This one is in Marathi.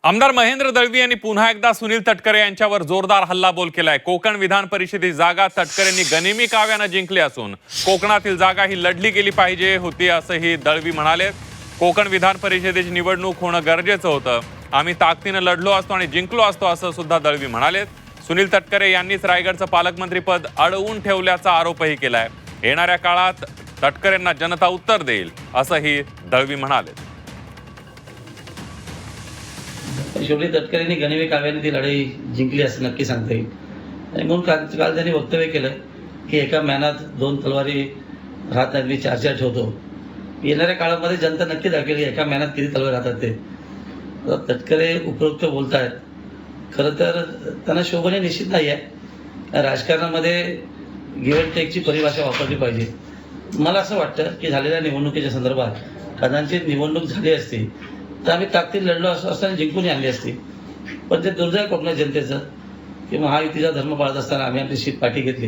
आमदार महेंद्र दळवी यांनी पुन्हा एकदा सुनील तटकरे यांच्यावर जोरदार हल्लाबोल केलाय। कोकण विधान परिषदेची जागा तटकरेंनी गनिमी काव्यानं जिंकली असून कोकणातील जागा ही लढली गेली पाहिजे होती असंही दळवी म्हणाले। कोकण विधान परिषदेची निवडणूक होणं गरजेचं होतं, आम्ही ताकदीनं लढलो असतो आणि जिंकलो असतो असं सुद्धा दळवी म्हणाले। सुनील तटकरे यांनीच रायगडचं पालकमंत्रीपद अडवून ठेवल्याचा आरोपही केलाय। येणाऱ्या काळात तटकरेंना जनता उत्तर देईल असंही दळवी म्हणाले। शेवटी तटकरेंनी गनिमी काव्याने ती लढाई जिंकली असं नक्की सांगता येईल। आणि म्हणून काल त्यांनी वक्तव्य केलं की एका मॅनात 2 तलवारी राहत नाहीत, मी 4 ठेवतो। येणाऱ्या काळामध्ये जनता नक्की दाखवेल एका मॅनात किती तलवारी राहतात ते। तटकरे उपरोक्त बोलत आहेत, खरं तर त्यांना शोभने निश्चित नाही आहे। राजकारणामध्ये गिव्ह अँड टेकची परिभाषा वापरली पाहिजे। मला असं वाटतं की झालेल्या निवडणुकीच्या संदर्भात कदाचित निवडणूक झाली असती तर आम्ही ताकदीत लढलो असताना जिंकून आणली असती, पण ते दुर्दैव कोकण जनतेचं की महायुतीचा धर्म पाळत असताना आम्ही आपली शीट पाठी घेतली